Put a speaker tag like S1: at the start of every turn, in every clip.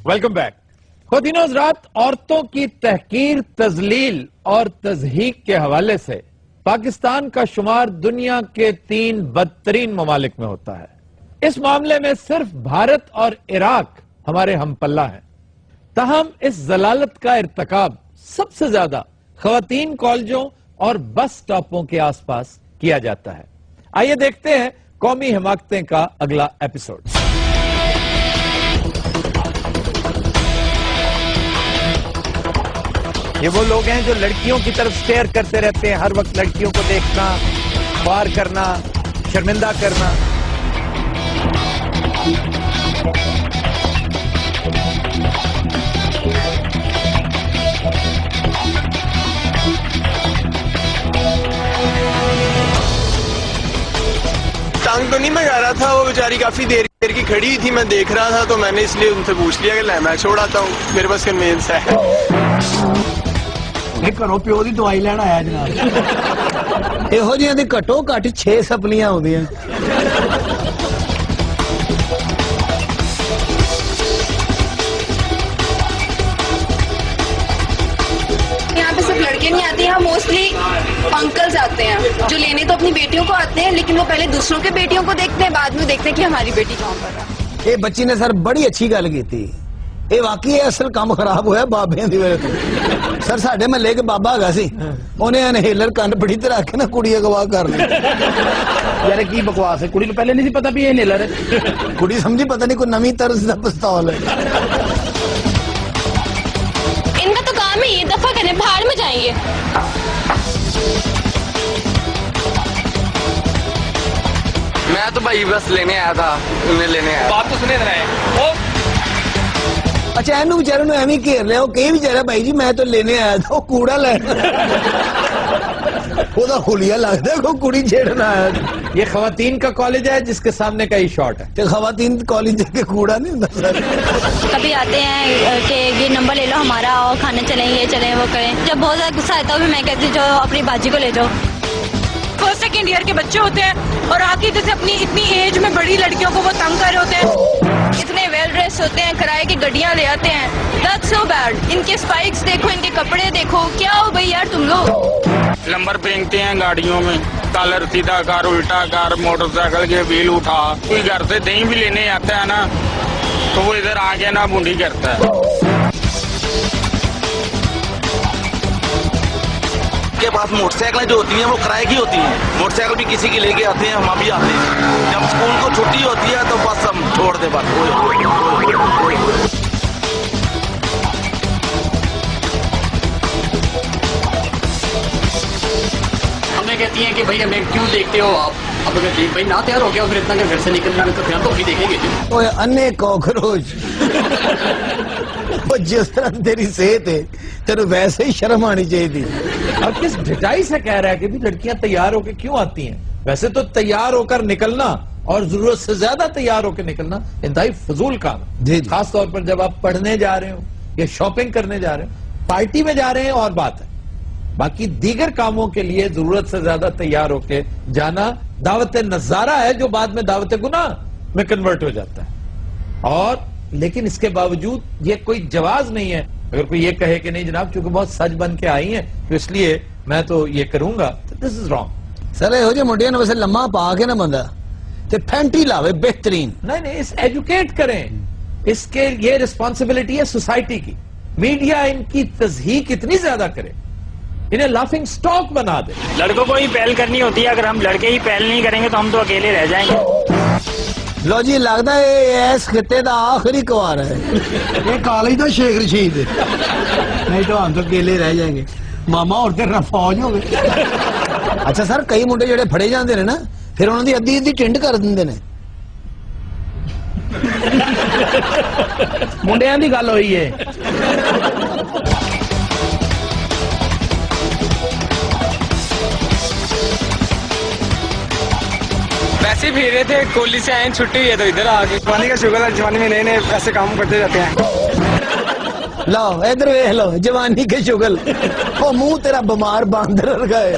S1: Welcome back. ख़ुवातीन हज़रात, औरतों की तहकीर, तजलील और तज़हीक के हवाले से पाकिस्तान का शुमार दुनिया के 3 बदतरीन ममालिक में होता है। इस मामले में सिर्फ भारत और इराक हमारे हमपल्ला हैं। तहम इस जलालत का इर्तकाब सबसे ज्यादा ख़वातीन कॉलेजों और बस स्टॉपों के आसपास किया जाता है। आइए देखते हैं कौमी हिमाकतें का अगला एपिसोड। ये वो लोग हैं जो लड़कियों की तरफ स्टेयर करते रहते हैं, हर वक्त लड़कियों को देखना, वार करना, शर्मिंदा करना।
S2: टांग तो नहीं मैं गा रहा था, वो बेचारी काफी देर की खड़ी थी, मैं देख रहा था, तो मैंने इसलिए उनसे पूछ लिया कि मैं छोड़ आता हूँ, मेरे पास कन्वेंस है।
S3: घरों प्यो की दवाई लैन आया जनाब। इहो जिहियां दी घट्टो घट 6 सपलियां आउंदियां।
S4: यहाँ पे सिर्फ लड़के नहीं आते, यहाँ मोस्टली अंकल्स आते हैं जो लेने तो अपनी बेटियों को आते हैं, लेकिन वो पहले दूसरों के बेटियों को देखते हैं, बाद में देखते हैं कि हमारी बेटी कहाँ पर है।
S3: ये बच्ची ने सर बड़ी अच्छी गल की थी। ये वाकई असल काम खराब होया बाबियां दी वजह तो। सर साडे महल्ले के बाबा हैगा सी, उन्हें इनहेलर कंन पड़ी ते रख के ना कुड़ी अगवा कर ली।
S5: यार की बकवास है, कुड़ी को पहले नहीं थी पता भी ये इनहेलर है।
S3: कुड़ी समझी पता नहीं कोई नवी तर्ज दा पिस्तौल है।
S6: इनका तो काम ही ये दफा करने भाड़ में जाएंगे।
S2: मैं तो भाई बस लेने आया था, उन्हें लेने आया। बात तो सुने रहे।
S3: अच्छा इनू बेचारे नु एवं घेर लिया, कहीं बेचारा भाई जी मैं तो लेने आया था, कूड़ा लेना। ओदा हुलिया लगता है, कोई कुड़ी छेड़ना आया।
S1: ये ख़वातीन का कॉलेज है जिसके सामने का ही शॉट है।
S3: तो ख़वातीन कॉलेज के कूड़ा नहीं होता सर।
S6: कभी आते हैं कि ये नंबर ले लो हमारा और खाने चलें, ये चलें, वो करें। जब बहुत ज्यादा गुस्सा आता है मैं कहती जो अपनी बाजी को ले जाओ।
S7: फर्स्ट सेकेंड ईयर के बच्चे होते हैं और आके जैसे अपनी इतनी एज में बड़ी लड़कियों को वो तंग कर रहे होते हैं।
S4: इतने वेल ड्रेस होते हैं, किराए की गड्डियां ले आते हैं। That's so bad. इनके स्पाइक्स देखो, इनके कपड़े देखो, क्या हो भाई यार तुम लोग।
S8: नंबर फेंकते हैं गाड़ियों में, कलर सीधा कार, उल्टा कार, मोटरसाइकिल के व्हील उठा। कोई घर से दही भी लेने आता है ना, तो वो इधर आके ना बूंदी करता है।
S9: के पास मोटरसाइकिलें जो होती हैं वो किराए की होती हैं। मोटरसाइकिल भी किसी की लेके आते हैं, हम भी आते हैं। जब स्कूल को छुट्टी होती है तो बस हम छोड़ दे बस।
S5: हमें कहती हैं कि भाई हमें क्यों देखते हो आप। अब अगर भाई ना तैयार हो गया फिर इतना घर से निकलने में, तो फिर तो भी देखेंगे।
S3: ओए अन्ने कॉकरोच, जिस तरह तेरी सेहत है तेरे वैसे ही शर्म आनी चाहिए थी।
S1: और किस ढिठाई से कह रहा है कि भी लड़कियां तैयार होकर क्यों आती हैं? वैसे तो तैयार होकर निकलना और जरूरत से ज्यादा तैयार होकर निकलना इंतहाई फजूल काम है। खास तौर पर जब आप पढ़ने जा रहे हो या शॉपिंग करने जा रहे हो, पार्टी में जा रहे हैं और बात है। बाकी दीगर कामों के लिए जरूरत से ज्यादा तैयार होकर जाना दावत नजारा है, जो बाद में दावत गुनाह में कन्वर्ट हो जाता है। और लेकिन इसके बावजूद ये कोई जवाज नहीं है। अगर कोई ये कहे कि नहीं जनाब चूंकि बहुत सच बन के आई हैं तो इसलिए मैं तो ये करूंगा, तो दिस इज रॉन्ग।
S3: सर ਇਹੋ ਜਿਹੇ ਮੁੰਡਿਆਂ ਨੂੰ वैसे लम्मा पा के ना बंदा ते फैंटी लावे बेहतरीन।
S1: नहीं, इस एजुकेट करें, इसके ये रिस्पॉन्सिबिलिटी है सोसाइटी की। मीडिया इनकी तज़हीक इतनी ज्यादा करे, इन्हें लाफिंग स्टॉक बना दे।
S8: लड़कों को ही पहल करनी होती है, अगर हम लड़के ही पहल नहीं करेंगे तो हम तो अकेले रह जाएंगे।
S3: लो जी लगता है इस खिते का आखिरी कुआर है। ये कॉलेज का शेख रशीद, नहीं तो हम तो अकेले रह जाएंगे। मामा और तेरा फौज हो गए। अच्छा सर कई मुंडे जेडे फड़े जाते हैं ना, फिर उन्होंने अद्धी अद्धी टिंड कर देंगे ने।
S5: मुंडियां दी गल होई है।
S2: वैसे फिर रहे थे, कोहली से आए, छुट्टी हुई है तो इधर आ गए। जवानी का शुगर है, जवानी में नए नए ऐसे काम करते जाते हैं।
S3: लो इधर वेख लो जवानी के शुगल। ओ मुंह तेरा बीमार बांदर गए,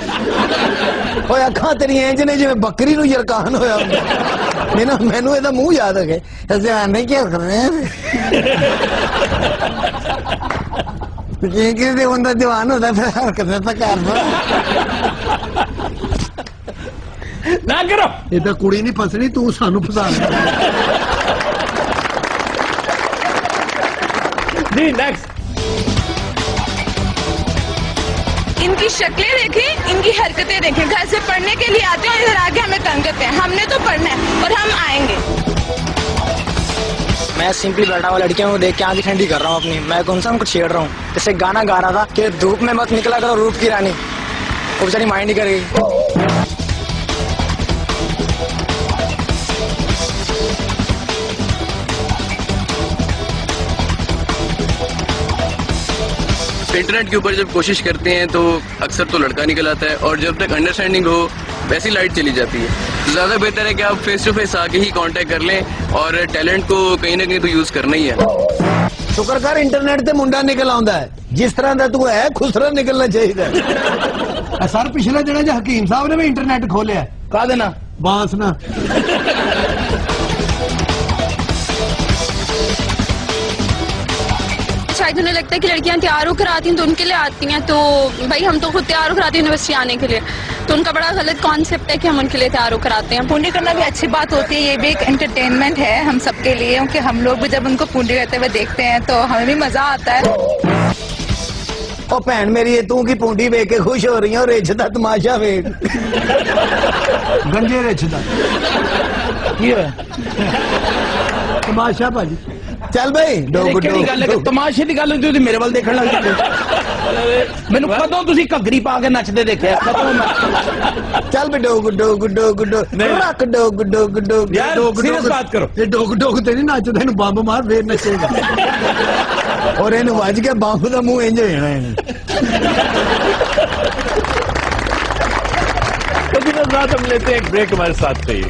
S3: अखा तेरी इंज ने जिवें बकरी नूं यरकान होया। ਮੈਨੂੰ ਇਹਦਾ ਮੂੰਹ ਯਾਦ ਆ ਗਿਆ ਅਸੀਂ ਆਨੇ ਕੀ ਕਰ ਰਹੇ ਹਾਂ ਕਿਸੇ ਬੰਦਾ ਜਵਾਨ ਹੁੰਦਾ ਫਿਰ ਹਰਕਤਾਂ ਤਾਂ ਕਰਦਾ
S1: ना करो
S3: ਇਹ ਤਾਂ ਕੁੜੀ ਨਹੀਂ ਫਸਣੀ ਤੂੰ ਸਾਨੂੰ ਫਸਾ
S1: जी नेक्स्ट
S7: इनकी शक्लें देखें, इनकी हरकतें देखें। घर से पढ़ने के लिए आते हैं और इधर आके हमें तंग करते हैं। हमने तो पढ़ना है और हम आएंगे।
S10: मैं सिंपली बैठा हुआ लड़कियों को देख के आंखें ठंडी कर रहा हूँ अपनी। मैं कौन सा उनको छेड़ रहा हूँ। जैसे गाना गा रहा था कि धूप में मत निकला करो रूप की रानी, वो बेचारी माइंड नहीं करेगी।
S2: इंटरनेट के ऊपर जब कोशिश करते हैं तो अक्सर तो लड़का निकल आता है और जब तक अंडरस्टैंडिंग हो वैसी लाइट चली जाती है। तो ज्यादा बेहतर है कि आप फेस टू फेस आके ही कांटेक्ट कर लें और टैलेंट को कहीं ना कहीं तो यूज करना ही है।
S3: शुक्र कर इंटरनेट ते मुंडा निकल आंदा है, जिस तरह का तू है खुसरा निकलना चाहिए। सर पिछले दिनों जो हकीम साहब ने भी इंटरनेट खोलिया
S1: कहा देना
S3: बांस ना
S4: शायद उन्हें लगता है कि लड़कियां तैयार होकर आती हैं तो उनके लिए आती हैं, तो भाई हम तो खुद तैयार होकर आते हैं यूनिवर्सिटी आने के लिए, तो उनका बड़ा गलत कॉन्सेप्ट है कि हम उनके लिए तैयार होकर आते हैं।
S7: पूंडी करना भी अच्छी बात होती है, ये भी एक एंटरटेनमेंट है हम सबके लिए, क्योंकि हम लोग भी जब उनको पूंडी करते हुए देखते हैं तो हमें भी मजा आता है।
S3: ओ भैन मेरी तू की पूंडी वेख के खुश हो रही है और रिछ दा तमाशा वेख गंजे रिछ दा की होया तमाशा भाजी। चल भाई
S1: तमाशे की गल होती मेरे वाल देखने लग जाते मैनू कदों तुसी घगरी पा के नचते देखे
S3: चल भी डोग डोग डोग डोग रख डोग डोग डोग
S1: सीरियस बात करो
S3: ये डोग डोग ते नहीं नचदा इनू बंब मार फिर नचेगा और इनू वज के बंब दा मुंह इंज हो जाना इन्हें।
S1: तो हम लेते हैं एक ब्रेक हमारे साथ चाहिए।